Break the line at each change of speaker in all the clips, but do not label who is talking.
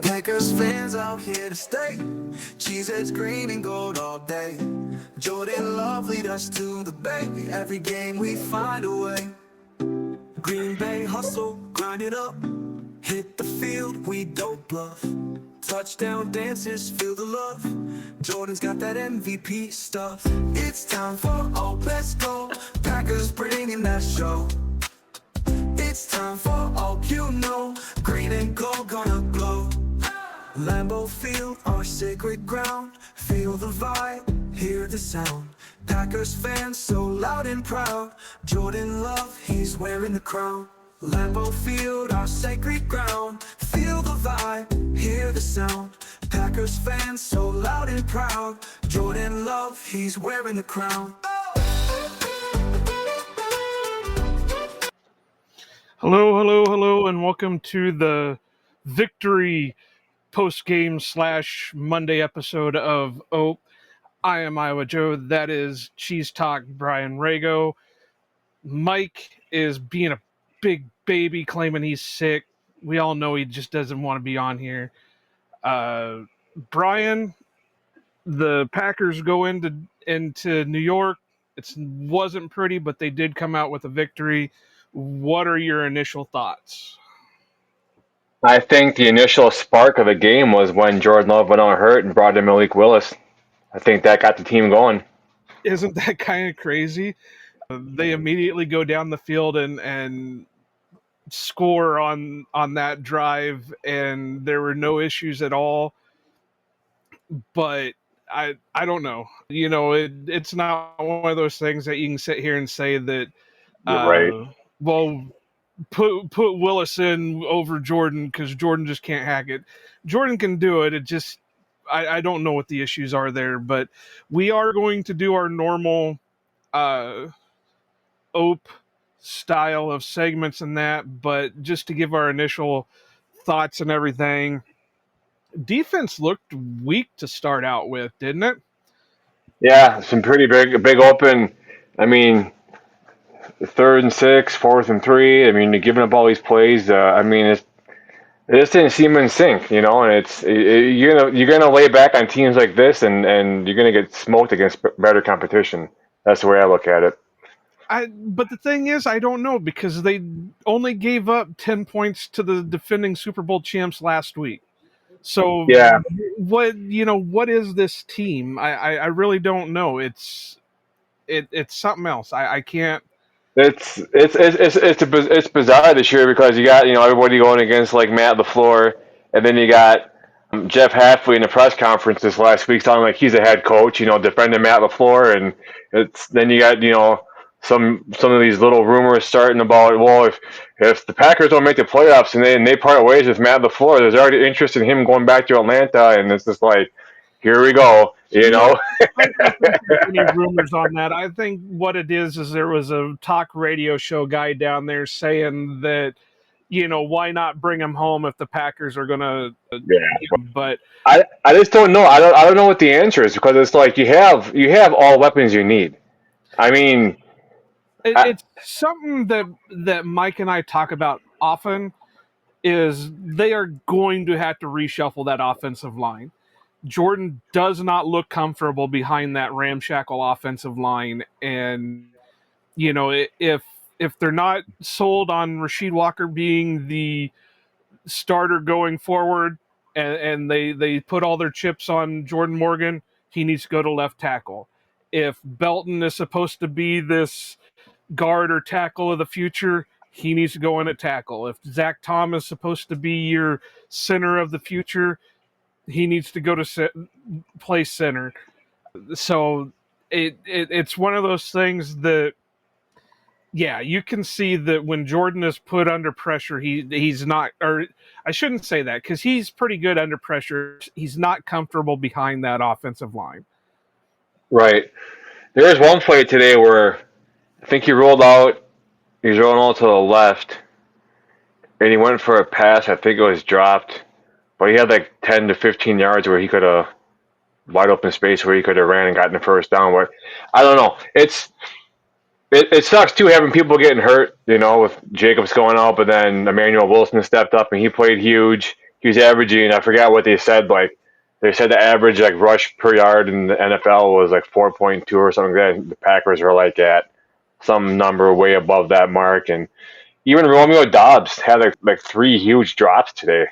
Packers fans out here to stay. Cheeseheads green and gold all day. Jordan Love lead us to the bay. Every game we find a way. Green Bay hustle, grind it up. Hit the field, we don't bluff. Touchdown dances, feel the love. Jordan's got that MVP stuff. It's time for all let's go. Packers bringing that show. It's time for all you know. Green and gold gonna glow. Lambeau Field, our sacred ground. Feel the vibe, hear the sound. Packers fans so loud and proud. Jordan Love, he's wearing the crown. Lambeau Field, our sacred ground. Feel the vibe, hear the sound. Packers fans so loud and proud. Jordan Love, he's wearing the crown.
Hello, and welcome to the victory post-game / Monday episode of OPE. I am Iowa Joe. That is Cheese Talk Brian Rago. Mike is being a big baby, claiming he's sick. We all know he just doesn't want to be on here. Brian, the Packers go into New York. It wasn't pretty, but they did come out with a victory. What are your initial thoughts?
I think the initial spark of the game was when Jordan Love went out hurt and brought in Malik Willis. I think that got the team going.
Isn't that kind of crazy? They immediately go down the field and score on that drive, and there were no issues at all. But I don't know. You know, it's not one of those things that you can sit here and say that.
You're right.
Well, put Willis in over Jordan because Jordan just can't hack it. Jordan can do it. It just I don't know what the issues are there, but we are going to do our normal OPE style of segments and that, but just to give our initial thoughts and everything. Defense looked weak to start out with, didn't it?
Yeah, some pretty big open. I mean, 3rd and 6, 4th and 3. I mean, you're giving up all these plays. It just didn't seem in sync, you know. And you're gonna lay back on teams like this, and you're gonna get smoked against better competition. That's the way I look at it.
But the thing is, I don't know, because they only gave up 10 points to the defending Super Bowl champs last week. So
Yeah,
what is this team? I really don't know. It's something else. I can't.
it's bizarre this year because you got everybody going against like Matt LaFleur, and then you got Jeff Halfley in the press conference this last week talking like he's a head coach, defending Matt LaFleur, and then you got some of these little rumors starting about, well, if the Packers don't make the playoffs and they part ways with Matt LaFleur, there's already interest in him going back to Atlanta, and it's just like, here we go,
I don't think there's any rumors on that. I think what it is there was a talk radio show guy down there saying that, why not bring him home if the Packers are going to.
Yeah.
But
I just don't know. I don't know what the answer is, because it's like you have all weapons you need. I mean,
it's something that Mike and I talk about often, is they are going to have to reshuffle that offensive line. Jordan does not look comfortable behind that ramshackle offensive line, and if they're not sold on Rasheed Walker being the starter going forward, and they put all their chips on Jordan Morgan, he needs to go to left tackle. If Belton is supposed to be this guard or tackle of the future, he needs to go in at tackle. If Zach Tom is supposed to be your center of the future, he needs to go to play center. So it's one of those things that, yeah, you can see that when Jordan is put under pressure, he's not, or I shouldn't say that, because he's pretty good under pressure. He's not comfortable behind that offensive line.
right. There was one play today where I think he was rolling out to the left, and he went for a pass. I think it was dropped, but he had like 10 to 15 yards where he could have wide open space where he could have ran and gotten the first down. Where I don't know. It sucks too, having people getting hurt. With Jacobs going out, but then Emmanuel Wilson stepped up and he played huge. he was averaging, I forgot what they said, like they said the average like rush per yard in the NFL was like 4.2 or something like that. The Packers were like at some number way above that mark, and even Romeo Dobbs had like three huge drops today.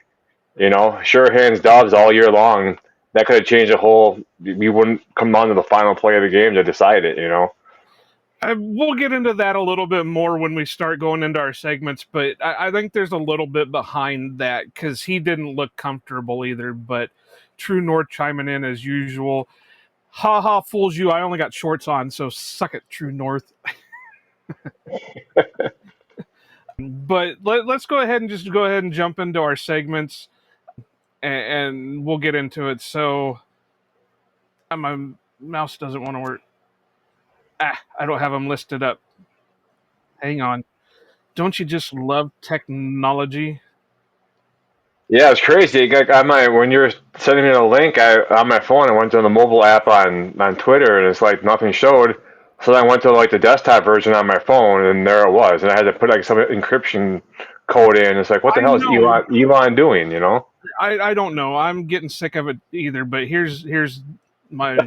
Sure hands Dobbs all year long. That could have changed the whole. We wouldn't come on to the final play of the game to decide it.
We'll get into that a little bit more when we start going into our segments, but I think there's a little bit behind that because he didn't look comfortable either. But True North chiming in as usual. Ha ha, fools you. I only got shorts on, so suck it, True North. But let's go ahead and jump into our segments, and we'll get into it. So my mouse doesn't want to work. I don't have them listed up. Hang on. Don't you just love technology?
Yeah, it's crazy. Like when you were sending me the link, on my phone, I went to the mobile app on Twitter, and it's like nothing showed. So then I went to like the desktop version on my phone, and there it was. And I had to put like some encryption code in. It's like, what the
I
hell is
know.
Elon doing?
I don't know. I'm getting sick of it either. But here's my.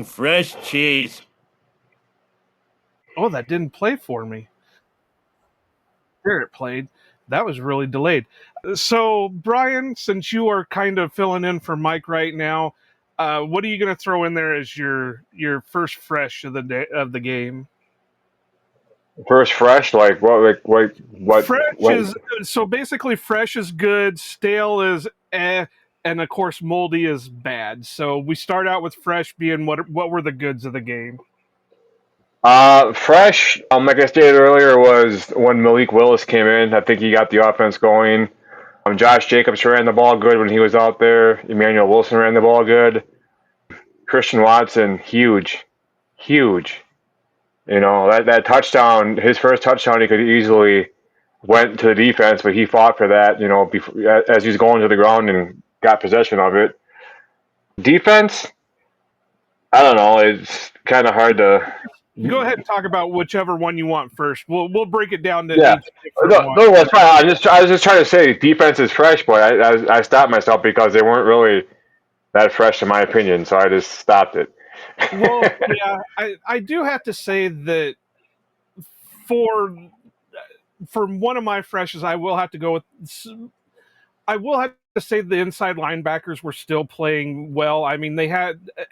Fresh cheese.
Oh, that didn't play for me. There it played. That was really delayed. So, Brian, since you are kind of filling in for Mike right now, what are you going to throw in there as your first fresh of the day of the game?
First fresh, like what,
Fresh
what?
is so basically fresh is good, stale is and of course moldy is bad. So we start out with fresh being what were the goods of the game?
Fresh, like I stated earlier, was when Malik Willis came in. I think he got the offense going. Josh Jacobs ran the ball good when he was out there. Emmanuel Wilson ran the ball good. Christian Watson, huge, huge. That touchdown, his first touchdown, he could easily went to the defense, but he fought for that. Before, as he's going to the ground and got possession of it. Defense, I don't know. It's kind of hard to.
Go ahead and talk about whichever one you want first. We'll break it down to
Yeah,
each different one.
no, it's fine. I was just trying to say defense is fresh, but I stopped myself because they weren't really that fresh in my opinion, so I just stopped it.
Well, yeah, I do have to say that for one of my freshes, I will have to go with. I will have to say the inside linebackers were still playing well. I mean,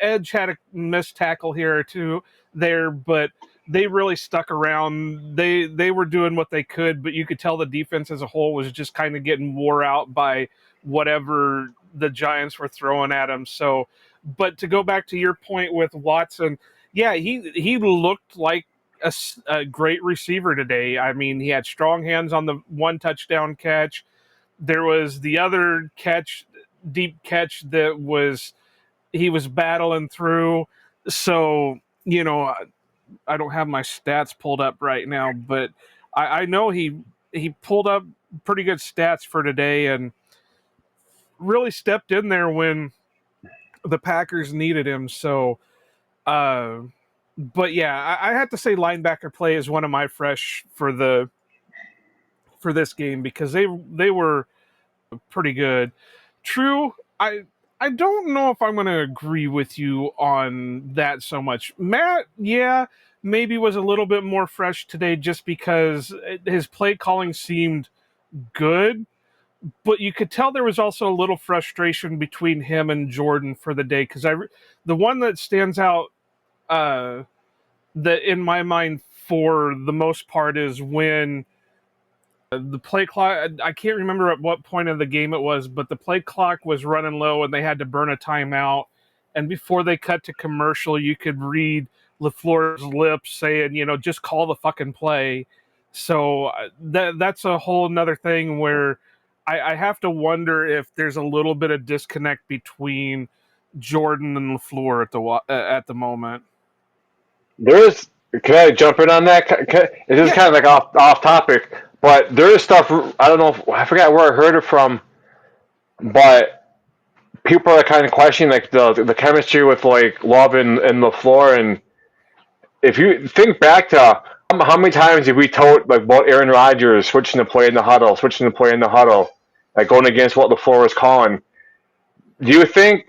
Edge had a missed tackle here or two there, but they really stuck around. They were doing what they could, but you could tell the defense as a whole was just kind of getting wore out by whatever the Giants were throwing at them. So, but to go back to your point with Watson, yeah, he looked like a great receiver today. I mean, he had strong hands on the one touchdown catch. There was the other deep catch that he was battling through. So, I don't have my stats pulled up right now, but I know he pulled up pretty good stats for today and really stepped in there when the Packers needed him. So, but yeah, I have to say linebacker play is one of my fresh for this game because they were pretty good. True, I don't know if I'm going to agree with you on that so much. Matt, yeah, maybe was a little bit more fresh today just because his play calling seemed good, but you could tell there was also a little frustration between him and Jordan for the day because the one that stands out that in my mind for the most part is when the play clock, I can't remember at what point of the game it was, but the play clock was running low and they had to burn a timeout. And before they cut to commercial, you could read LaFleur's lips saying, just call the fucking play. So that's a whole nother thing where I have to wonder if there's a little bit of disconnect between Jordan and LaFleur at the moment.
There's Can I jump in on that? It is
Yeah.
kind of like off topic, but there is stuff I don't know. I forgot where I heard it from, but people are kind of questioning like the chemistry with like Love and LaFleur, and if you think back to how many times have we told like about Aaron Rodgers switching to play in the huddle, switching to play in the huddle, like going against what LaFleur was calling. Do you think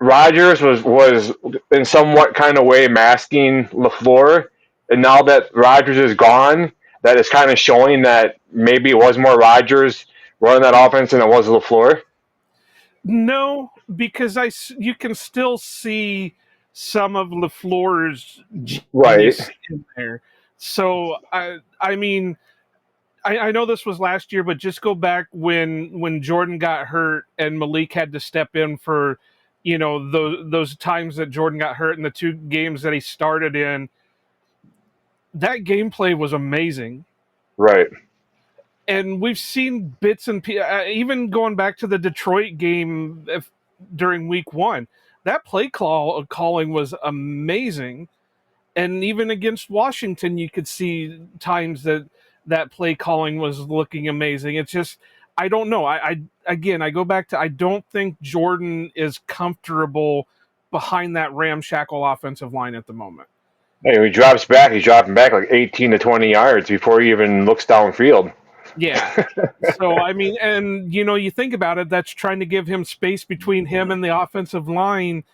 Rodgers was in somewhat kind of way masking LaFleur, and now that Rodgers is gone, that is kind of showing that maybe it was more Rodgers running that offense than it was LaFleur?
No, because you can still see some of LaFleur's
Right,
genius in there. So I mean, I know this was last year, but just go back when Jordan got hurt and Malik had to step in for, those times that Jordan got hurt in the 2 games that he started in. That gameplay was amazing.
right.
And we've seen bits and even going back to the Detroit game during week 1, that calling was amazing. And even against Washington, you could see times that play calling was looking amazing. It's just, I don't know. I go back to, I don't think Jordan is comfortable behind that ramshackle offensive line at the moment.
Hey, when he drops back, he's dropping back like 18 to 20 yards before he even looks downfield.
Yeah. So, I mean, and, you think about it, that's trying to give him space between him and the offensive line,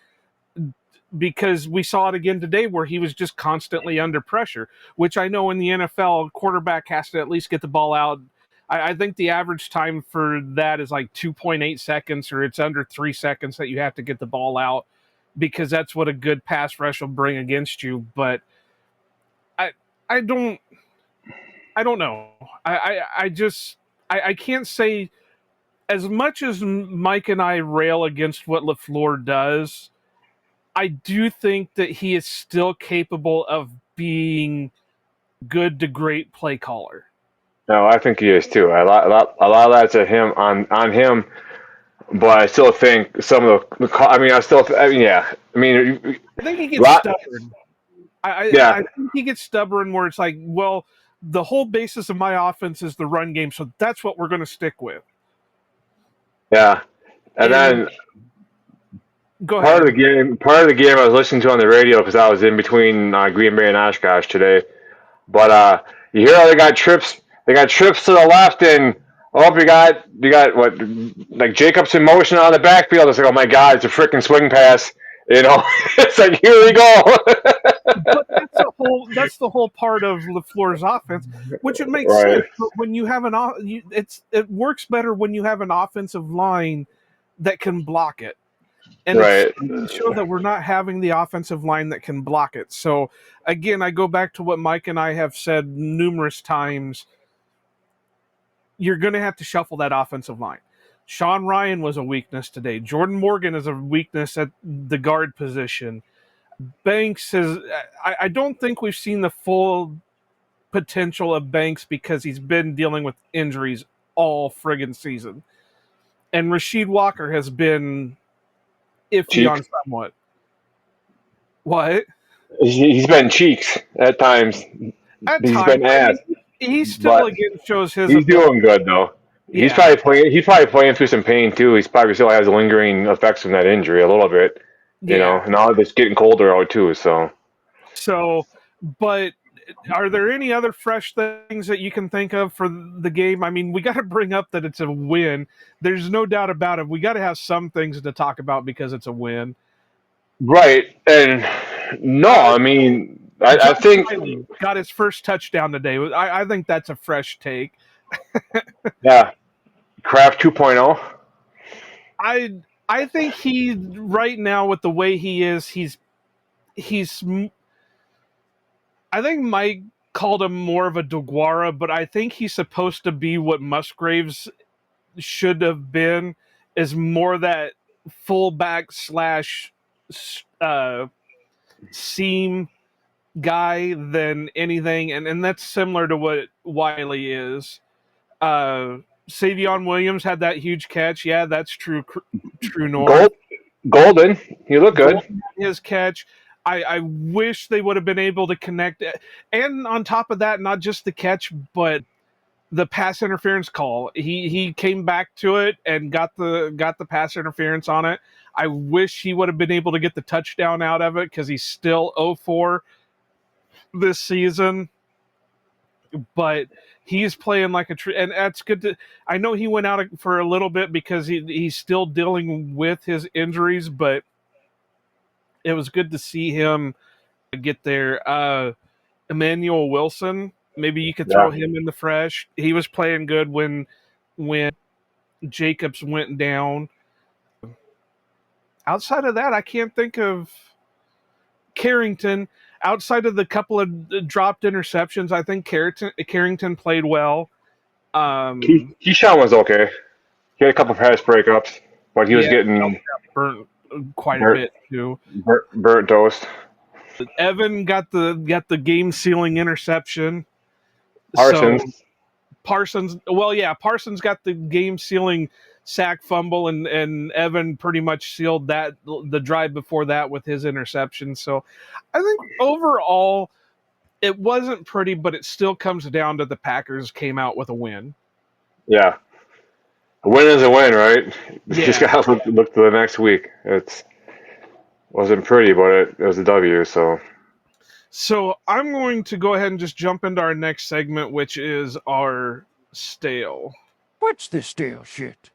because we saw it again today where he was just constantly under pressure, which I know in the NFL, quarterback has to at least get the ball out. I think the average time for that is like 2.8 seconds, or it's under 3 seconds that you have to get the ball out, because that's what a good pass rush will bring against you. But I, I don't, I don't know. I can't say, as much as Mike and I rail against what LaFleur does, I do think that he is still capable of being good to great play caller.
No, I think he is too. A lot of that's at him on him, but I still think some of I mean, yeah. I mean,
I think he gets
Rod,
stubborn.
yeah,
I think he gets stubborn where it's like, well, the whole basis of my offense is the run game, so that's what we're going to stick with.
yeah. And
And
then
go
part of
ahead.
the game I was listening to on the radio because I was in between Green Bay and Oshkosh today. But you hear how they got trips? They got trips to the left, and you got what, like Jacobs in motion on the backfield. It's like, oh my God, it's a freaking swing pass. It's like, here we go.
But that's the whole part of LaFleur's offense, which it makes
Right,
sense. But when you have it works better when you have an offensive line that can block it. And it's
right.
starting to show that we're not having the offensive line that can block it. So again, I go back to what Mike and I have said numerous times. You're going to have to shuffle that offensive line. Sean Ryan was a weakness today. Jordan Morgan is a weakness at the guard position. Banks is, I don't think we've seen the full potential of Banks because he's been dealing with injuries all friggin' season. And Rasheed Walker has been iffy
Cheeks.
on somewhat. What?
He's been cheeks at times.
At
He's
times,
been
I
ass,
mean, he still
but
again shows his
he's
ability.
doing good though. He's
Yeah,
probably playing. He's probably playing through some pain too. He's probably still has lingering effects from that injury a little bit.
yeah.
And now it's getting colder out too. So
So, but are there any other fresh things that you can think of for the game? I mean, we got to bring up that it's a win. There's no doubt about it. We got to have some things to talk about because it's a win.
right, and no,
Uh,
I mean, I
Josh
think
Riley got his first touchdown today. I think that's a fresh take.
yeah, Kraft 2.0.
I I think he right now with the way he is, he's. I think Mike called him more of a Deguara, but I think he's supposed to be what Musgraves should have been, is more that fullback slash seam guy than anything, and that's similar to what Wiley is. Uh, Savion Williams had that huge catch. Yeah, that's true north.
Gold, Golden, he looked good.
Golden had his catch. I wish they would have been able to connect it. And on top of that, not just the catch, but the pass interference call. He came back to it and got the pass interference on it. I wish he would have been able to get the touchdown out of it because he's still 0-4 this season. But He's playing like a tree, and that's good to. I know he went out for a little bit because he's still dealing with his injuries, but it was good to see him get there. Emmanuel Wilson, maybe you could throw
Yeah.
him in the fresh. He was playing good when Jacobs went down. Outside of that, I can't think of Carrington. Outside of the couple of dropped interceptions, I think Carrington played well.
Keyshawn was okay. He had a couple pass breakups, but he was
Yeah,
getting
burnt quite a
burnt,
bit too.
burnt toast.
Evan got the game sealing interception. So
Parsons.
Parsons got the game sealing sack fumble, and Evan pretty much sealed that the drive before that with his interception. So I think overall it wasn't pretty, but it still comes down to the Packers came out with a win.
Yeah. A win is a win, right? You just
Yeah.
gotta look to the next week. It wasn't pretty, but it was a W. So
So I'm going to go ahead and just jump into our next segment, which is our stale.
What's this stale shit?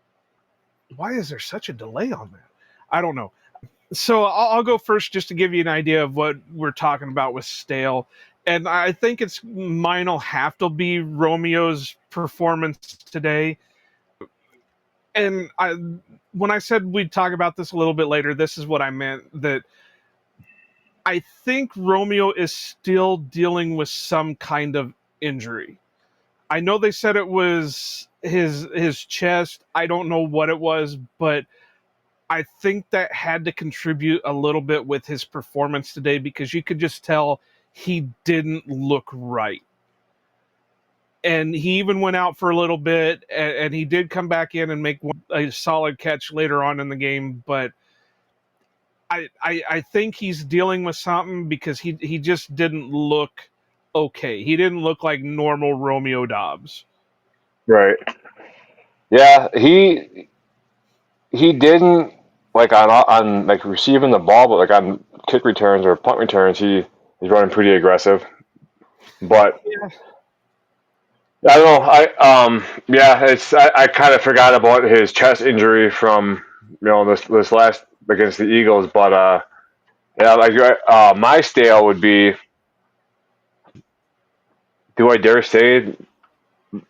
Why is there such a delay on that? I don't know. So I'll go first just to give you an idea of what we're talking about with stale. And I think mine will have to be Romeo's performance today. And when I said we'd talk about this a little bit later, this is what I meant, that I think Romeo is still dealing with some kind of injury. I know they said it was his chest. I don't know what it was, but I think that had to contribute a little bit with his performance today because you could just tell he didn't look right. And he even went out for a little bit, and he did come back in and make a solid catch later on in the game. But I think he's dealing with something because he just didn't look okay. He didn't look like normal Romeo Dobbs.
right. Yeah, he didn't like on like receiving the ball, but like on kick returns or punt returns, he's running pretty aggressive. But
Yeah.
I don't know. I kind of forgot about his chest injury from this last against the Eagles, but yeah, like my stale would be. Do I dare say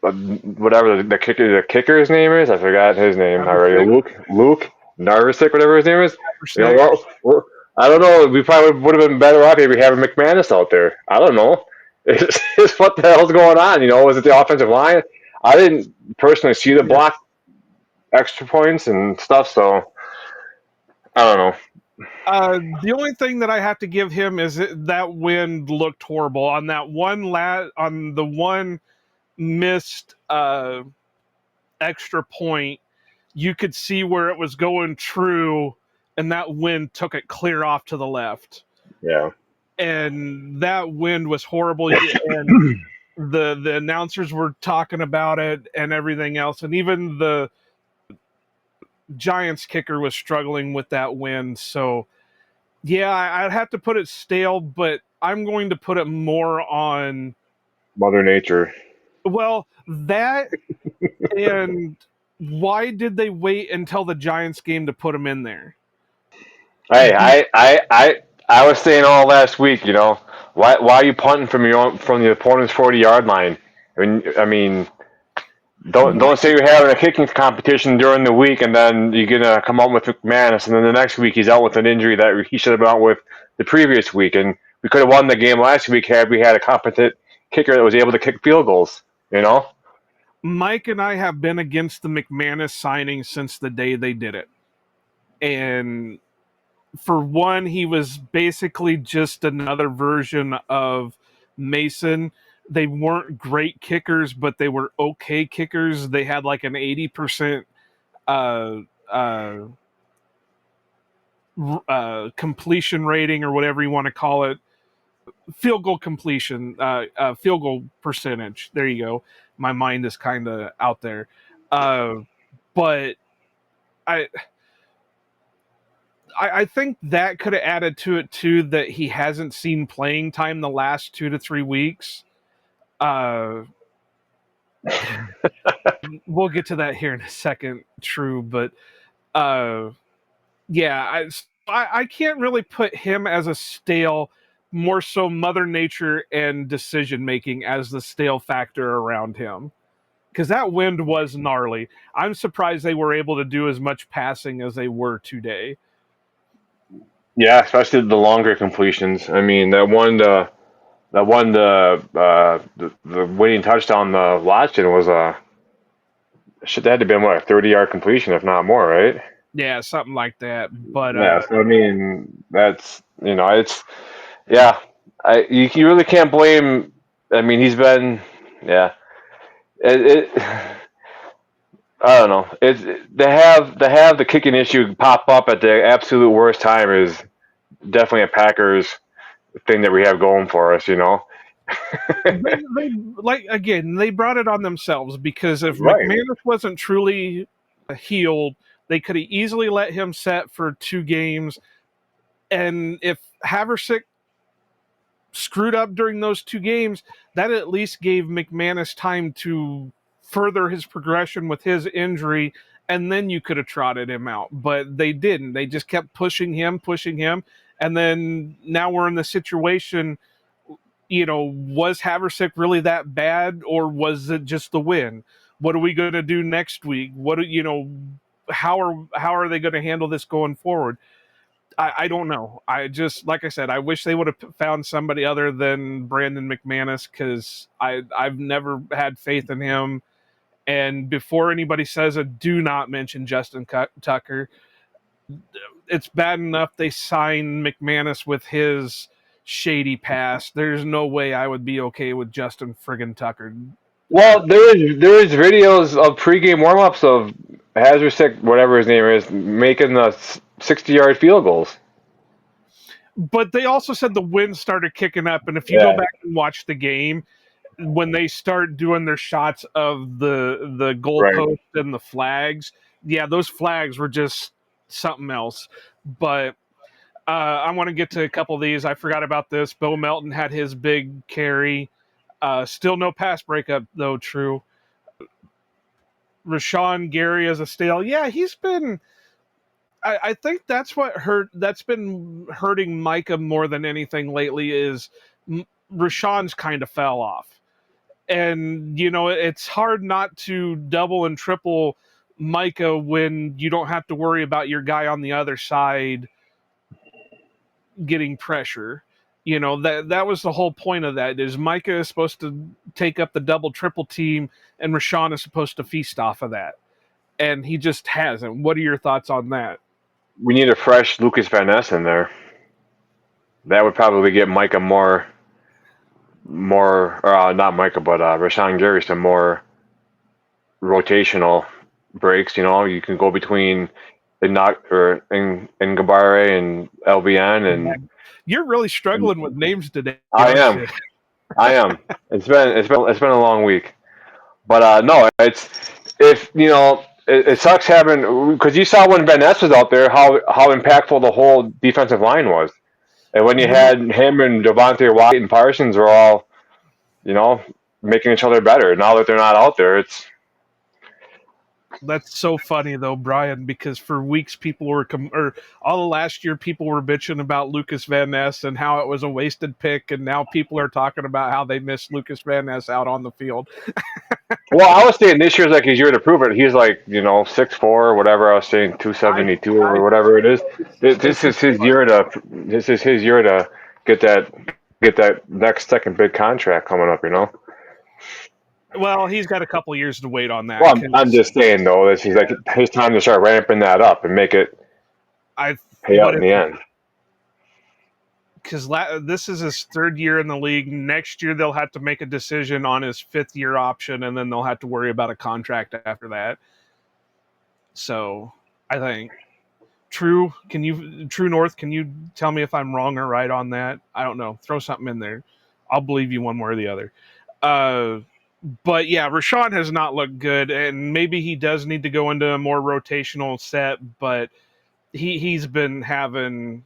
whatever the kicker's name is? I forgot his name already. Luke Narvisic, whatever his name is. You know what? I don't know. We probably would have been better off maybe having McManus out there. I don't know. It's what the hell's going on? Was it the offensive line? I didn't personally see the block extra points and stuff, so I don't know.
The only thing that I have to give him is that wind looked horrible on that on the one missed extra point. You could see where it was going true, and that wind took it clear off to the left.
Yeah.
And that wind was horrible. And the announcers were talking about it and everything else, and even the Giants kicker was struggling with that wind. So yeah, I'd have to put it stale, but I'm going to put it more on
Mother Nature.
well, that and why did they wait until the Giants game to put him in there?
Hey, I was saying all last week, why are you punting from the opponent's 40-yard line? I mean, don't say you're having a kicking competition during the week and then you're gonna come out with McManus and then the next week he's out with an injury that he should have been out with the previous week, and we could have won the game last week had we had a competent kicker that was able to kick field goals.
Mike and I have been against the McManus signing since the day they did it. And for one, he was basically just another version of Mason. They weren't great kickers, but they were okay kickers. They had like an 80% completion rating or whatever you want to call it. Field goal completion, field goal percentage. There you go. My mind is kind of out there. But I think that could have added to it too, that he hasn't seen playing time the last 2 to 3 weeks. we'll get to that here in a second, true, but yeah, I can't really put him as a stale, more so Mother Nature and decision making as the stale factor around him. Because that wind was gnarly. I'm surprised they were able to do as much passing as they were today.
Yeah, especially the longer completions. I mean, the winning touchdown the Watson was a shit. That had to been what, a 30-yard completion, if not more, right?
Yeah, something like that. But
Yeah. So I mean, that's it's yeah. You really can't blame. I mean, he's been yeah. It I don't know. It's to have the kicking issue pop up at the absolute worst time is definitely a Packers thing that we have going for us.
they like again, they brought it on themselves because if
Right.
McManus wasn't truly healed, they could have easily let him set for 2 games. And if Haversick screwed up during those 2 games, that at least gave McManus time to further his progression with his injury, and then you could have trotted him out. But they didn't. They just kept pushing him, and then now we're in the situation. Was Haversick really that bad, or was it just the win? What are we going to do next week? How are they going to handle this going forward? I don't know. I just, like I said, I wish they would have found somebody other than Brandon McManus because I've never had faith in him. And before anybody says it, do not mention Justin Tucker. It's bad enough they signed McManus with his shady past. There's no way I would be okay with Justin friggin' Tucker.
Well, there is videos of pregame warmups of Hazard, whatever his name is, making the 60-yard field goals.
But they also said the wind started kicking up, and if you go
Yeah.
back and watch the game, when they start doing their shots of the
Right.
goalpost and the flags, yeah, those flags were just something else. But I want to get to a couple of these. I forgot about this. Bo Melton had his big carry. Still no pass breakup though. True. Rashawn Gary as a stale. Yeah, he's been. I think that's what hurt. That's been hurting Micah more than anything lately. Is Rashawn's kind of fell off. And it's hard not to double and triple Micah when you don't have to worry about your guy on the other side getting pressure. That was the whole point of that. Is Micah is supposed to take up the double triple team, and Rashawn is supposed to feast off of that, and he just hasn't. What are your thoughts on that?
We need a fresh Lucas Van Ness in there. That would probably get Micah not Micah, but Rashawn Gary some more rotational breaks. You can go between Ngabare and LBN, and
You're really struggling with names today,
I
aren't
am,
you?
I am. It's been a long week, but no, it's if it sucks having because you saw when Van Ness was out there how impactful the whole defensive line was, and when you had him and Devontae White and Parsons were all you know making each other better. Now that they're not out there, it's
That's so funny though, Brian, because for weeks people were or all of last year people were bitching about Lucas Van Ness and how it was a wasted pick, and now people are talking about how they missed Lucas Van Ness out on the field.
well, I was saying this year's like his year to prove it. He's like 6'4" or whatever. I was saying 272 or whatever it is. This is his year to get that next second big contract coming up.
Well, he's got a couple years to wait on that
Well, I'm
because
just saying though, this is like his time to start ramping that up and make it
I
pay out
what
in the end.
because this is his 3rd year in the league. Next year they'll have to make a decision on his 5th-year option, and then they'll have to worry about a contract after that. So I think True North, can you tell me if I'm wrong or right on that? I don't know. Throw something in there. I'll believe you one way or the other. But yeah, Rashawn has not looked good, and maybe he does need to go into a more rotational set, but he's been having,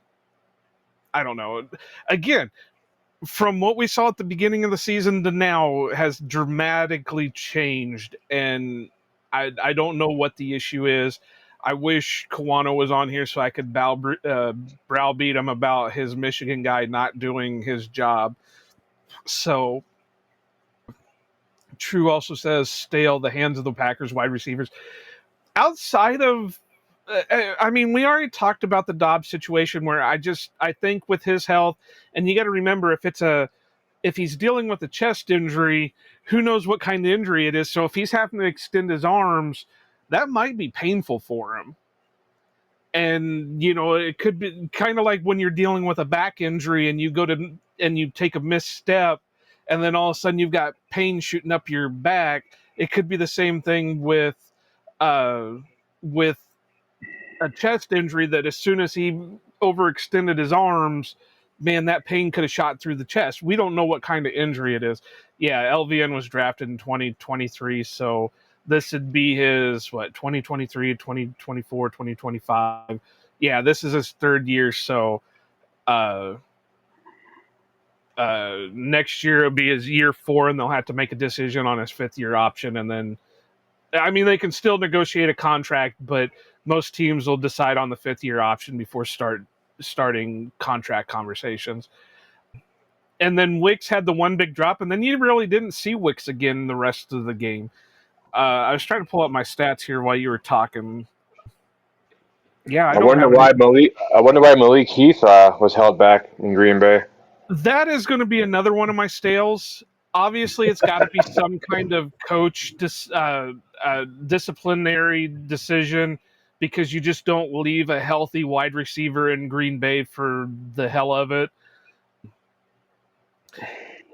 I don't know. Again, from what we saw at the beginning of the season to now has dramatically changed, and I don't know what the issue is. I wish Kawano was on here so I could browbeat him about his Michigan guy not doing his job. So, True also says stale the hands of the Packers wide receivers. Outside of, I mean, we already talked about the Dobbs situation where I think with his health, and you got to remember if he's dealing with a chest injury, who knows what kind of injury it is. So if he's having to extend his arms, that might be painful for him. And, it could be kind of like when you're dealing with a back injury and you take a misstep and then all of a sudden you've got pain shooting up your back. It could be the same thing with a chest injury, that as soon as he overextended his arms, man, that pain could have shot through the chest. We don't know what kind of injury it is. Yeah, LVN was drafted in 2023, so this would be his, 2023, 2024, 2025. Yeah, this is his third year, so next year it'll be his year 4, and they'll have to make a decision on his 5th-year option, and then, I mean, they can still negotiate a contract, but most teams will decide on the 5th-year option before starting contract conversations. And then Wicks had the one big drop, and then you really didn't see Wicks again the rest of the game. I was trying to pull up my stats here while you were talking. Yeah, I
I
don't
wonder
have
why Malik Heath was held back in Green Bay.
That is going to be another one of my stales. Obviously, it's got to be some kind of coach disciplinary decision, because you just don't leave a healthy wide receiver in Green Bay for the hell of it.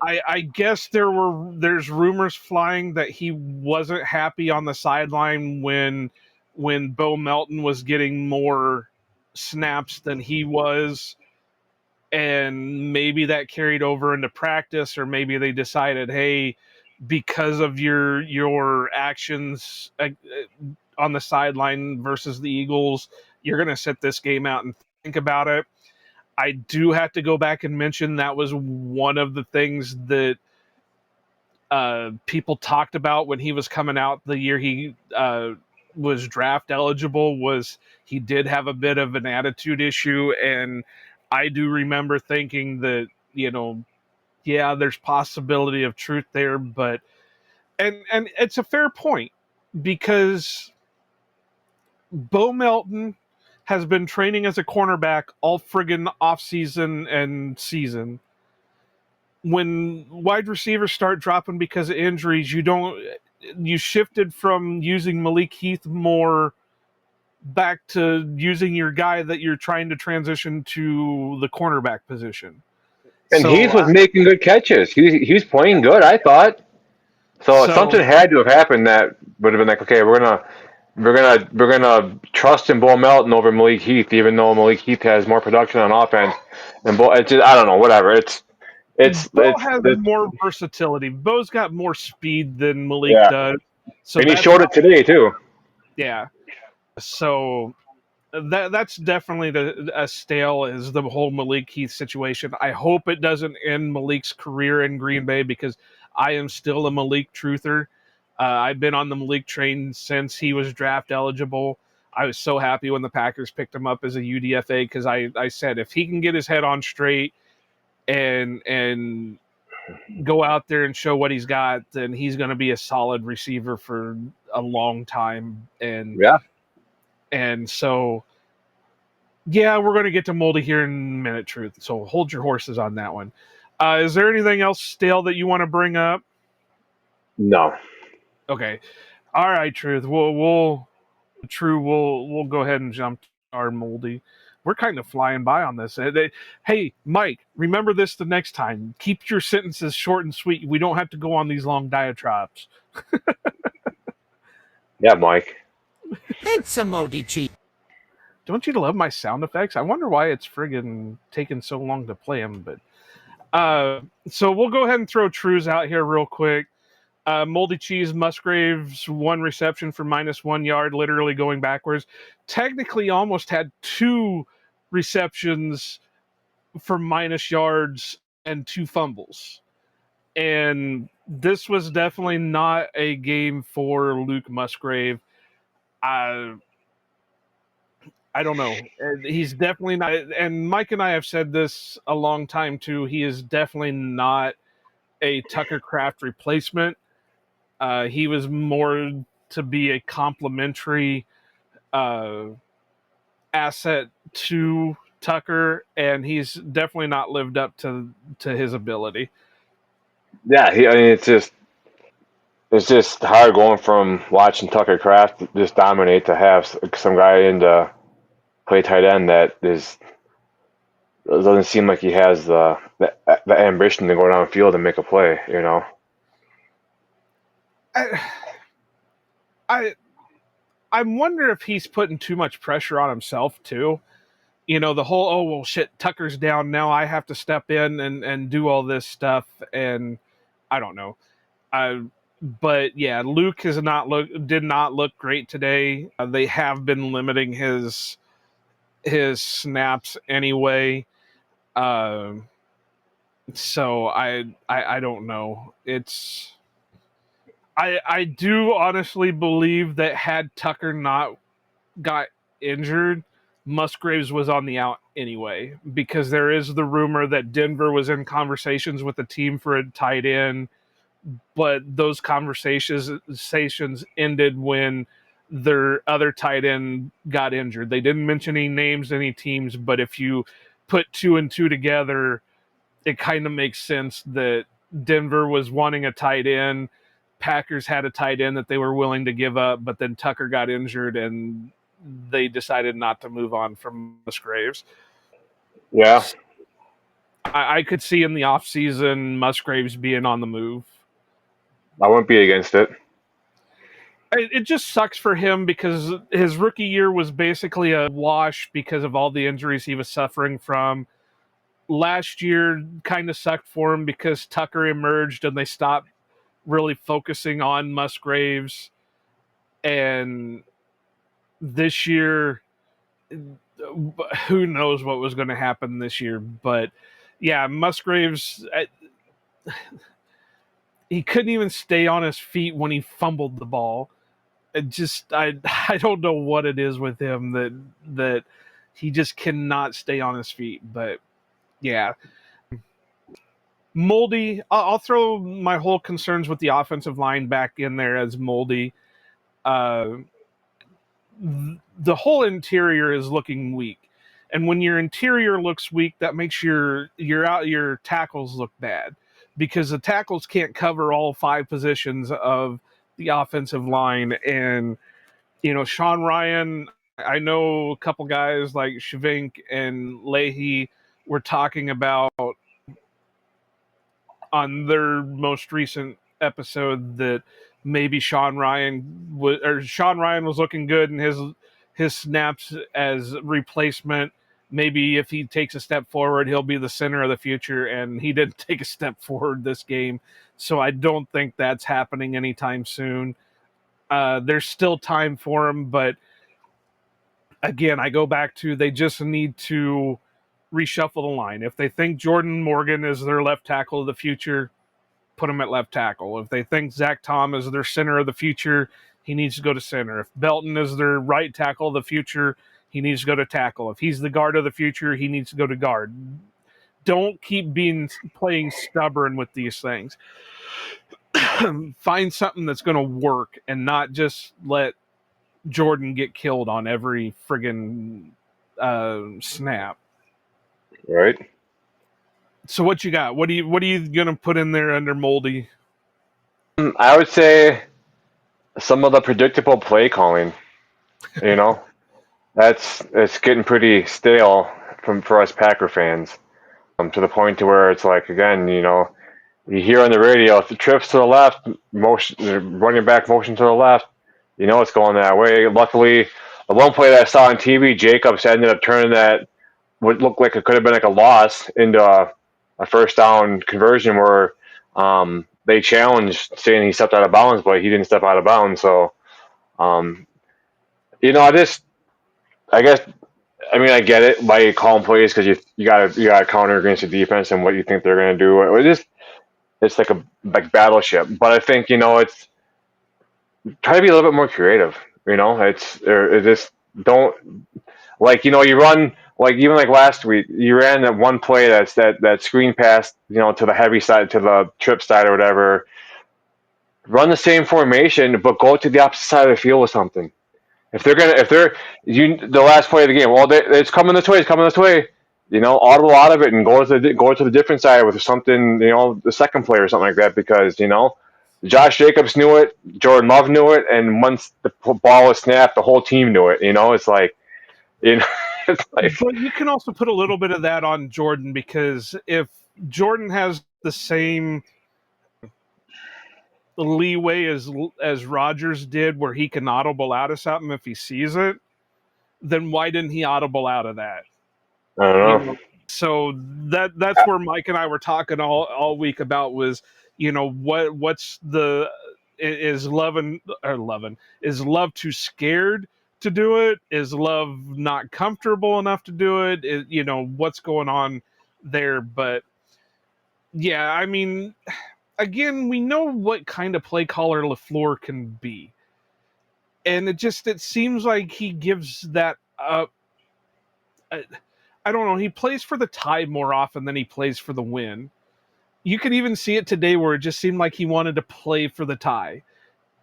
I guess there's rumors flying that he wasn't happy on the sideline when Bo Melton was getting more snaps than he was, and maybe that carried over into practice, or maybe they decided, hey, because of your actions on the sideline versus the Eagles, you're going to sit this game out and think about it. I do have to go back and mention that was one of the things that people talked about when he was coming out the year he was draft eligible, was he did have a bit of an attitude issue. And I do remember thinking that, yeah, there's possibility of truth there, but and it's a fair point, because Bo Melton has been training as a cornerback all friggin' offseason and season. When wide receivers start dropping because of injuries, you shifted from using Malik Heath more back to using your guy that you're trying to transition to the cornerback position.
And Heath
So,
was making good catches. He was playing good, I thought. So
so
something had to have happened that would have been like, okay, we're gonna trust in Bo Melton over Malik Heath, even though Malik Heath has more production on offense. And it's just, I don't know, whatever.
Bo has
It's
more versatility. Bo's got more speed than Malik
yeah,
does. So
and he
that's
showed
why,
it today too.
yeah. So that's definitely a stale, is the whole Malik Heath situation. I hope it doesn't end Malik's career in Green Bay, because I am still a Malik truther. I've been on the Malik train since he was draft eligible. I was so happy when the Packers picked him up as a UDFA, because I said if he can get his head on straight and go out there and show what he's got, then he's going to be a solid receiver for a long time.
Yeah.
And so, yeah, we're going to get to Moldy here in a minute, Truth. So hold your horses on that one. Is there anything else stale that you want to bring up?
No.
Okay. All right, Truth. We'll go ahead and jump to our Moldy. We're kind of flying by on this. Hey, Mike, remember this the next time. Keep your sentences short and sweet. We don't have to go on these long diatribes.
Yeah, Mike.
It's a Moldy cheese.
Don't you love my sound effects? I wonder why it's friggin' taking so long to play them. But so we'll go ahead and throw Trues out here real quick. Moldy Cheese Musgraves, 1 reception for -1 yard, literally going backwards. Technically almost had 2 receptions for minus yards and 2 fumbles. And this was definitely not a game for Luke Musgrave. I don't know. He's definitely not. And Mike and I have said this a long time too. He is definitely not a Tucker Kraft replacement. He was more to be a complementary asset to Tucker, and he's definitely not lived up to his ability.
Yeah, I mean, it's just hard going from watching Tucker Kraft just dominate to have some guy in to play tight end that is doesn't seem like he has the ambition to go downfield and make a play. You know.
I, I I wonder if he's putting too much pressure on himself too. You know, the whole, oh well shit, Tucker's down, now I have to step in and do all this stuff, and I don't know. But yeah, Luke did not look great today. They have been limiting his snaps anyway. Uh, so I don't know. I do honestly believe that had Tucker not got injured, Musgraves was on the out anyway, because there is the rumor that Denver was in conversations with the team for a tight end, but those conversations ended when their other tight end got injured. They didn't mention any names, any teams, but if you put 2 and 2 together, it kind of makes sense that Denver was wanting a tight end. Packers had a tight end that they were willing to give up, but then Tucker got injured and they decided not to move on from Musgraves.
Yeah,
I could see in the offseason Musgraves being on the move.
I wouldn't be against it.
It just sucks for him because his rookie year was basically a wash because of all the injuries he was suffering from. Last year kind of sucked for him because Tucker emerged and they stopped really focusing on Musgraves. And this year, who knows what was going to happen this year. But yeah, Musgraves, he couldn't even stay on his feet when he fumbled the ball. I don't know what it is with him that he just cannot stay on his feet. But yeah, Moldy. I'll throw my whole concerns with the offensive line back in there as Moldy. Uh, the whole interior is looking weak, and when your interior looks weak, that makes your tackles look bad because the tackles can't cover all 5 positions of the offensive line. And you know, Sean Ryan, I know a couple guys like Shavink and Leahy were talking about on their most recent episode that maybe Sean Ryan was looking good in his snaps as replacement. Maybe if he takes a step forward, he'll be the center of the future, and he didn't take a step forward this game. So I don't think that's happening anytime soon. There's still time for him, but again, I go back to they just need to reshuffle the line. If they think Jordan Morgan is their left tackle of the future, put him at left tackle. If they think Zach Tom is their center of the future, he needs to go to center. If Belton is their right tackle of the future, he needs to go to tackle. If he's the guard of the future, he needs to go to guard. Don't keep playing stubborn with these things. Find something that's going to work and not just let Jordan get killed on every friggin' snap.
Right.
So what you got? What are you gonna put in there under Moldy?
I would say some of the predictable play calling. You know, it's getting pretty stale for us Packer fans. To the point to where it's like again, you know, you hear on the radio if the trips to the left, motion running back motion to the left, you know it's going that way. Luckily, the one play that I saw on TV, Jacobs ended up turning that what looked like it could have been like a loss into a first down conversion where they challenged saying he stepped out of bounds, but he didn't step out of bounds. So, um, you know, I guess I mean, I get it why you call them plays because you gotta counter against the defense and what you think they're gonna do. It's like a like battleship. But I think it's try to be a little bit more creative. It just don't like you run like even like last week you ran that one play that screen pass to the heavy side to the trip side or whatever. Run the same formation, but go to the opposite side of the field with something. If they're the last play of the game, well, it's coming this way, it's coming this way. Audible out of it and go to the different side with something. The second play or something like that because Josh Jacobs knew it, Jordan Love knew it, and once the ball was snapped, the whole team knew it. It's like you know, it's like
But you can also put a little bit of that on Jordan because if Jordan has the same leeway as Rodgers did, where he can audible out of something if he sees it, then why didn't he audible out of that?
I don't
You
know.
know, so that's where Mike and I were talking all week about was what's the is loving is Love too scared to do it? Is Love not comfortable enough to do it? What's going on there? But yeah, I mean, again, we know what kind of play caller LaFleur can be, and it seems like he gives that up. I don't know. He plays for the tie more often than he plays for the win. You could even see it today where it just seemed like he wanted to play for the tie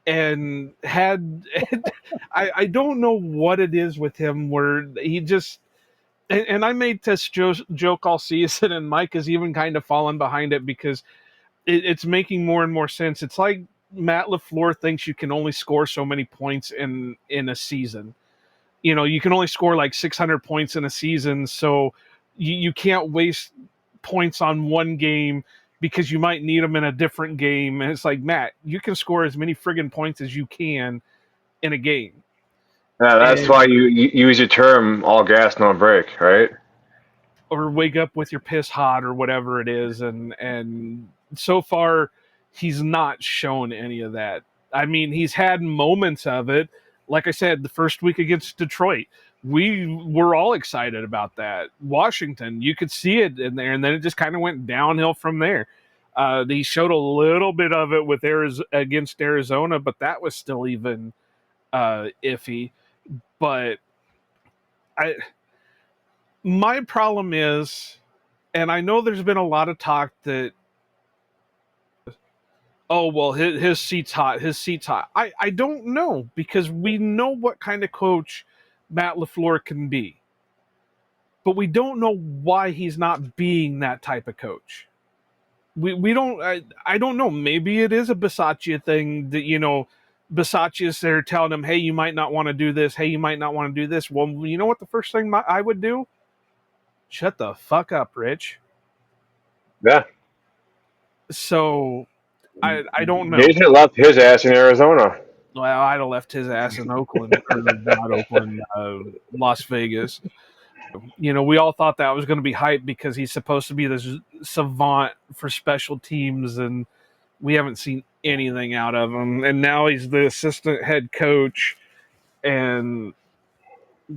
and had I don't know what it is with him where he just and I made this joke all season and Mike has even kind of fallen behind it because it's making more and more sense. It's like Matt LaFleur thinks you can only score so many points in a season. You can only score like 600 points in a season, so you can't waste points on one game because you might need them in a different game. And it's like, Matt, you can score as many friggin' points as you can in a game.
Yeah, that's why
And
you use your term all gas, no brake, right?
or wake up with your piss hot or whatever it is. And so far, he's not shown any of that. I mean, he's had moments of it. Like I said, the first week against Detroit, we were all excited about that. Washington, you could see it in there, and then it just kind of went downhill from there. He showed a little bit of it with against Arizona, but that was still even iffy. But I, my problem is, and I know there's been a lot of talk that, oh well, his seat's hot, his seat's hot. I don't know because we know what kind of coach Matt LaFleur can be, but we don't know why he's not being that type of coach. We don't. I don't know. Maybe it is a Bisaccia thing that Bisaccia's there telling him, hey, you might not want to do this. Hey, you might not want to do this. Well, you know what? The first thing I would do, shut the fuck up, Rich.
Yeah.
So I don't know.
Jason left his ass in Arizona.
Well, I'd have left his ass in Oakland, or not Oakland, Las Vegas. We all thought that was going to be hype because he's supposed to be this savant for special teams, and we haven't seen anything out of him. And now he's the assistant head coach, and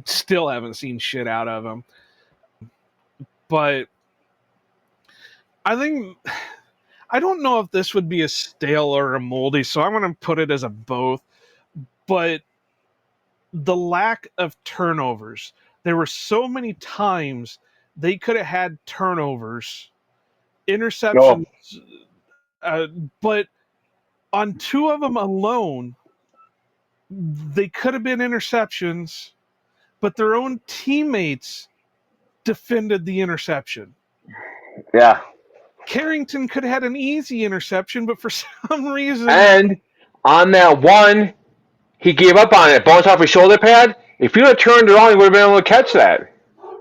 still haven't seen shit out of him. But I don't know if this would be a stale or a moldy, so I'm going to put it as a both. But the lack of turnovers. There were so many times they could have had turnovers,
No.
interceptions, uh, but on two of them alone, they could have been interceptions, but their own teammates defended the interception.
Yeah.
Carrington could have had an easy interception, but for some reason,
And on that one, he gave up on it. Bounced off his shoulder pad. If you had turned around, he would have been able to catch that.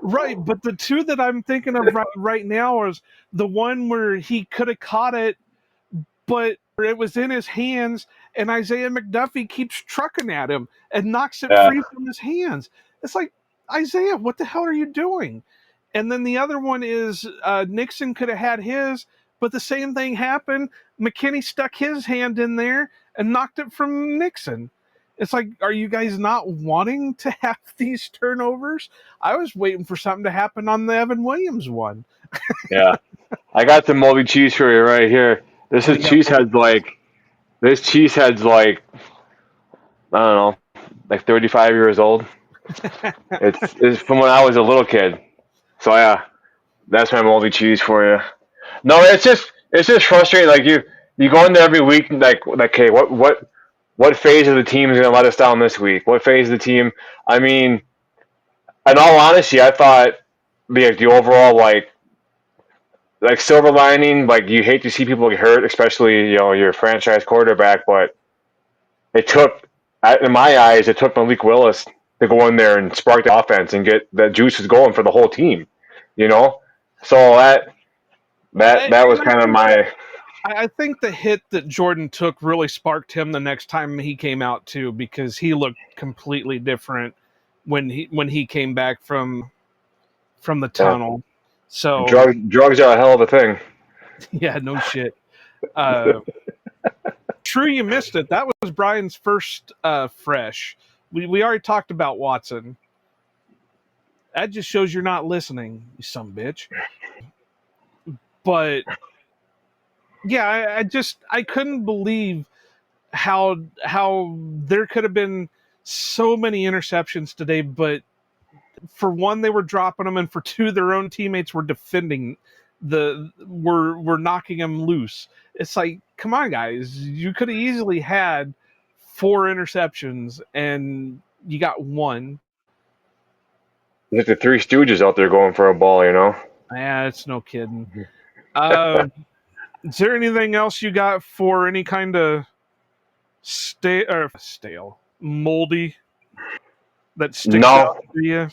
right. But the two that I'm thinking of right now is the one where he could have caught it, but it was in his hands, and Isaiah McDuffie keeps trucking at him and knocks it
Yeah.
free from his hands. It's like, Isaiah, what the hell are you doing? And then the other one is Nixon could have had his, but the same thing happened. McKinney stuck his hand in there and knocked it from Nixon. It's like, are you guys not wanting to have these turnovers? I was waiting for something to happen on the Evan Williams one.
Yeah. I got the moldy cheese for you right here. This
What
is
do you got?
this cheesehead's like, I don't know, like 35 years old. It's from when I was a little kid. So yeah, that's my moldy cheese for you. No, it's just frustrating. Like you go into every week like okay, what phase of the team is going to let us down this week? What phase of the team? I mean, in all honesty, I thought the overall like silver lining, like you hate to see people get hurt, especially your franchise quarterback, but it took, in my eyes, it took Malik Willis to go in there and spark the offense and get the juices going for the whole team. You know, so that was
And
kind of my.
I think the hit that Jordan took really sparked him the next time he came out too, because he looked completely different when he came back from the
Yeah,
tunnel. So
drugs are a hell of a thing.
yeah, no shit. Uh, True, you missed it. That was Brian's first fresh. We already talked about Watson. That just shows you're not listening, you some bitch. But yeah, I couldn't believe how there could have been so many interceptions today, but for one, they were dropping them, and for two, their own teammates were defending were knocking them loose. It's like, come on, guys, you could have easily had four interceptions, and you got one.
There's the Three Stooges out there going for a ball, you know.
Ah, it's no kidding. Uh, is there anything else you got for any kind of stale, moldy that sticks
No,
out to you?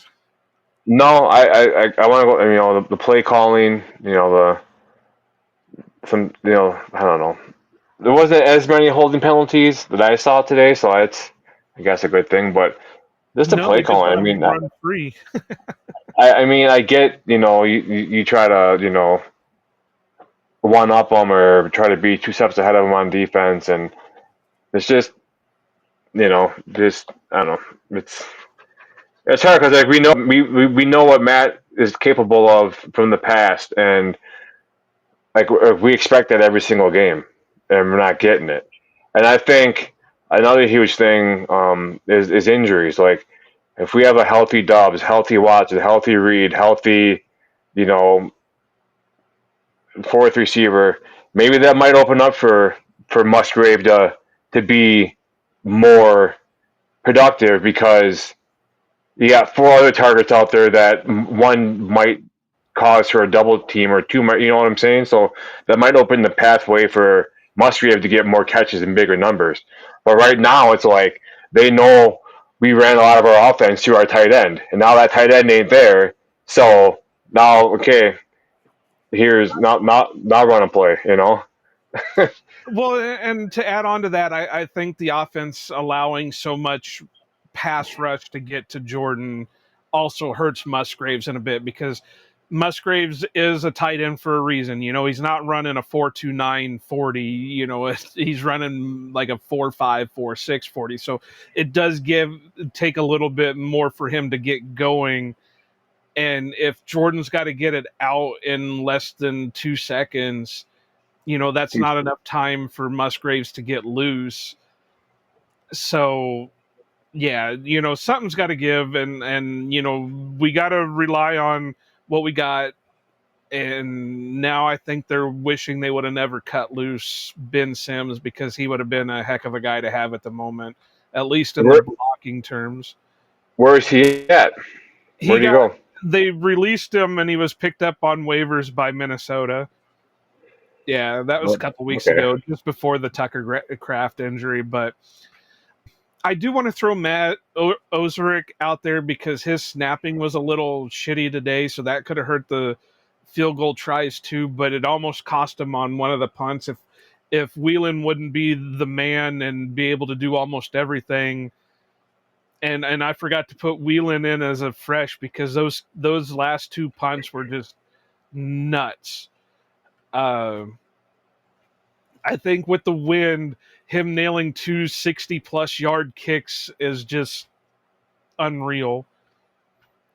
no, I want to go. The play calling. I don't know. There wasn't as many holding penalties that I saw today, so it's, I guess, a good thing. But just the
No,
play
they just
calling.
let them run free.
I mean, I get, you try to, one up them or try to be two steps ahead of them on defense, and it's just, just I don't know. It's hard because like we know what Matt is capable of from the past, and like we expect that every single game, and we're not getting it. And I think another huge thing is injuries. Like if we have a healthy Dobbs, healthy Watson, healthy Reed, healthy, you know, fourth receiver, maybe that might open up for Musgrave to be more productive because you got four other targets out there that one might cause for a double team or two might, you know what I'm saying? So that might open the pathway for Musgrave to get more catches in bigger numbers. But right now it's like they know we ran a lot of our offense to our tight end, and now that tight end ain't there. So now, okay, here's not run a play, you know.
Well, and to add on to that, I think the offense allowing so much pass rush to get to Jordan also hurts Musgraves in a bit, because Musgraves is a tight end for a reason. He's not running a 4.29 40. He's running like a 4.5 4.6 40. So it does take a little bit more for him to get going. And if Jordan's got to get it out in less than 2 seconds, that's not enough time for Musgraves to get loose. So yeah, something's got to give, and we got to rely on what we got. And now I think they're wishing they would have never cut loose Ben Sims, because he would have been a heck of a guy to have at the moment, at least in the
Where
blocking terms.
where's he at?
He
Where'd he
got
go?
they released him, and he was picked up on waivers by Minnesota. Yeah, that was a
Oh,
couple weeks
okay.
ago, just before the Tucker Kraft injury. But I do want to throw Matt Ozarek out there, because his snapping was a little shitty today, so that could have hurt the field goal tries too. But it almost cost him on one of the punts. If Whelan wouldn't be the man and be able to do almost everything, and I forgot to put Whelan in as a fresh, because those last two punts were just nuts. Uh, I think with the wind, him nailing 260-plus yard kicks is just unreal.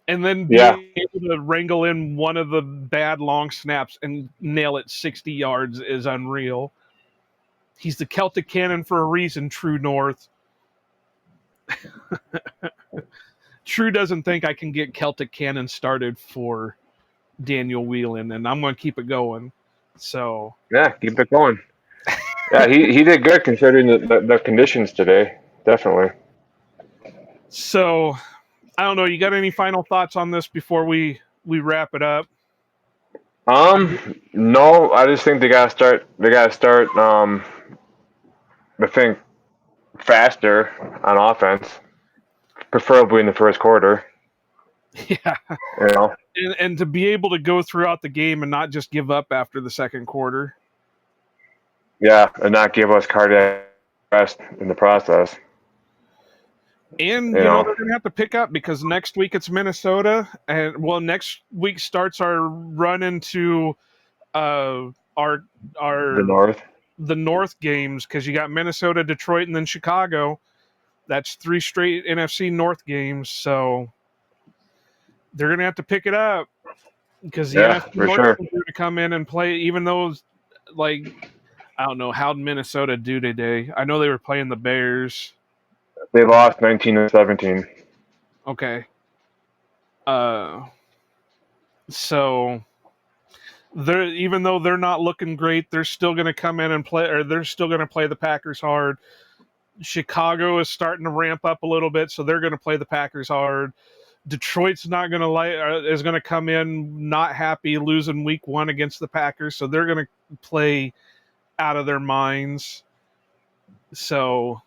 And then
Yeah.
being able to wrangle in one of the bad long snaps and nail it 60 yards is unreal. He's the Celtic Cannon for a reason, True North. True doesn't think I can get Celtic Cannon started for Daniel Whelan, and I'm going to keep it going. So
Yeah, keep it going. Yeah, he did good considering the conditions today. Definitely.
So I don't know. You got any final thoughts on this before we wrap it up?
No, I just think they gotta start. They gotta start. I think faster on offense, preferably in the first quarter.
Yeah,
You know.
and to be able to go throughout the game and not just give up after the second quarter.
Yeah, and not give us cardiac arrest in the process.
And
You know.
they're going to have to pick up because next week it's Minnesota, and next week starts our run into our
The North.
the North games because you got Minnesota, Detroit, and then Chicago. That's 3 straight NFC North games, so they're going to have to pick it up because the
Yeah,
NFC
for
North
sure.
is going to come in and play, even though, like, I don't know, how did Minnesota do today? I know they were playing the Bears.
They lost 19-17.
Okay. So they're, even though they're not looking great, they're still going to come in and play, or they're still going to play the Packers hard. Chicago is starting to ramp up a little bit, so they're going to play the Packers hard. Detroit's not going to is going to come in not happy losing week 1 against the Packers, so they're going to play out of their minds. So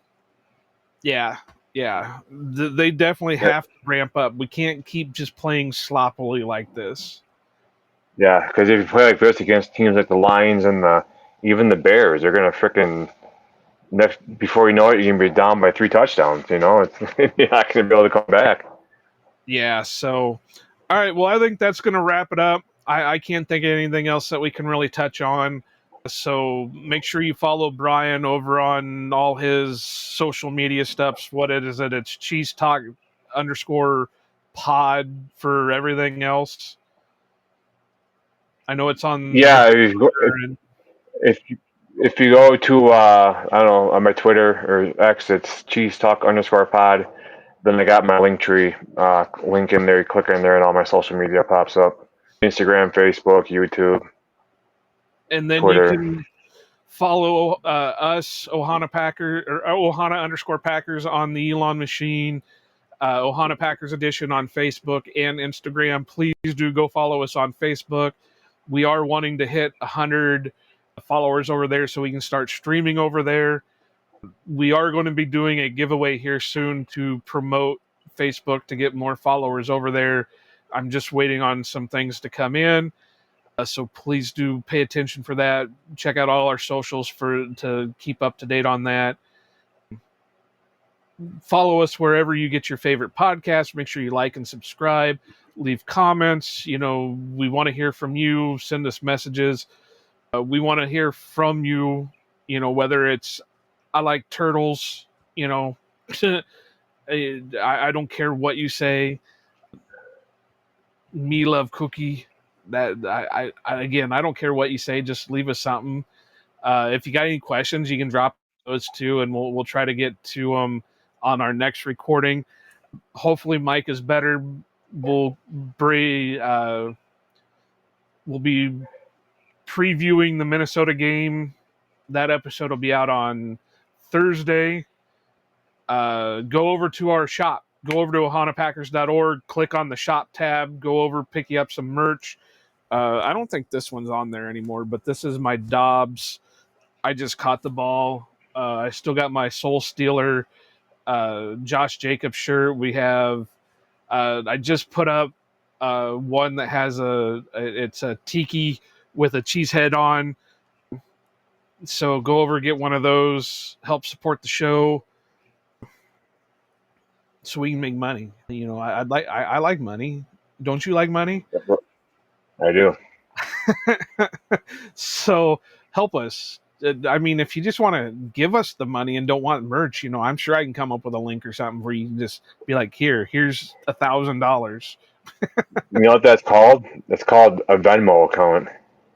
yeah, they definitely
Yeah,
have to ramp up. We can't keep just playing sloppily like this.
yeah. Because if you play like this against teams like the Lions and even the Bears, they're gonna freaking before you know it, you're gonna be down by 3 touchdowns. You know, you're not gonna be able to come back.
Yeah, so all right, well I think that's going to wrap it up. I can't think of anything else that we can really touch on. So make sure you follow Brian over on all his social media stuffs. What it is it? It's Cheese Talk _pod for everything else. I know it's on the
Yeah, if you, if you go to I don't know on my Twitter or X, it's cheese talk _pod. Then I got my link tree link in there. You click in there, and all my social media pops up: Instagram, Facebook, YouTube,
and then you
Twitter.
can follow us Ohana Packer or Ohana _Packers on the Elon Machine. Ohana Packers Edition on Facebook and Instagram. Please do go follow us on Facebook. We are wanting to hit 100 followers over there so we can start streaming over there. We are going to be doing a giveaway here soon to promote Facebook to get more followers over there. I'm just waiting on some things to come in. So please do pay attention for that. Check out all our socials to keep up to date on that. Follow us wherever you get your favorite podcast. Make sure you like and subscribe. Leave comments. We want to hear from you. Send us messages. We want to hear from you. Whether it's I like turtles. I don't care what you say. Me love cookie. That again, I don't care what you say. Just leave us something. If you got any questions, you can drop those too, and we'll try to get to them on our next recording. Hopefully, Mike is better. We'll be previewing the Minnesota game. That episode will be out on Thursday. Go over to our shop. Go over to ohanapackers.org. Click on the shop tab. Go over, pick you up some merch. I don't think this one's on there anymore, but this is my Dobbs. I just caught the ball. I still got my Soul Stealer Josh Jacobs shirt. We have. I just put up one that has it's a tiki with a cheese head on. So go over, get one of those. Help support the show, so we can make money. I like money. Don't you like money?
I do.
So help us. I mean, if you just want to give us the money and don't want merch, I'm sure I can come up with a link or something where you can just be like, here's $1,000.
You know what that's called? That's called a Venmo account,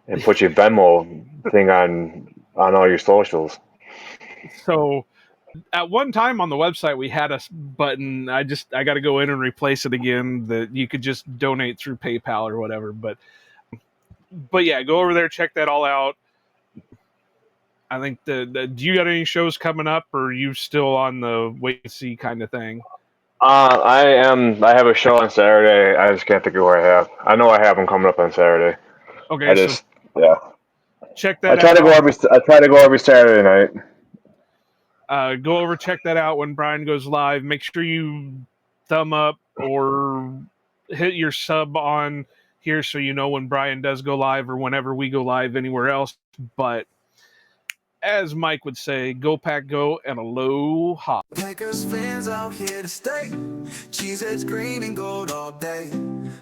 and put your Venmo thing on all your socials.
So at one time on the website we had a button. I got to go in and replace it again, that you could just donate through PayPal or whatever. But yeah, go over there, check that all out. I think do you got any shows coming up, or are you still on the wait and see kind of thing?
I have a show on Saturday. I just can't think of where I have. I know I have them coming up on Saturday.
Okay, so
Yeah.
check
I
that
try
out.
I try to go every Saturday night.
Go over, check that out when Brian goes live. Make sure you thumb up or hit your sub on here so you know when Brian does go live or whenever we go live anywhere else. But as Mike would say, go Pack Go and aloha.
Packers fans out here to stay. Cheeseheads green and gold all day.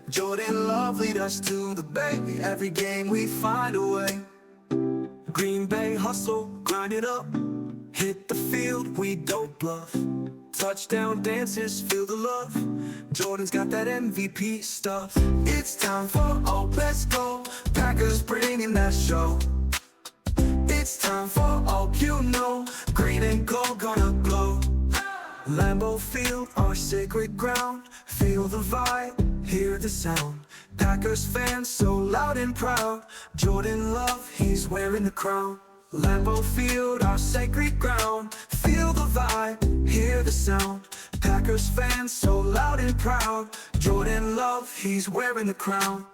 Jordan Love lead us to the bay. Every game we find a way. Green Bay hustle, grind it up. Hit the field, we don't bluff. Touchdown dances, feel the love. Jordan's got that MVP stuff. It's time for all bets go. Packers bringing that show. It's time for all you know. Green and gold gonna glow. Lambeau Field, our sacred ground. Feel the vibe, hear the sound. Packers fans so loud and proud. Jordan Love, he's wearing the crown. Lambeau Field, our sacred ground. Feel the vibe, hear the sound. Packers fans so loud and proud. Jordan Love, he's wearing the crown.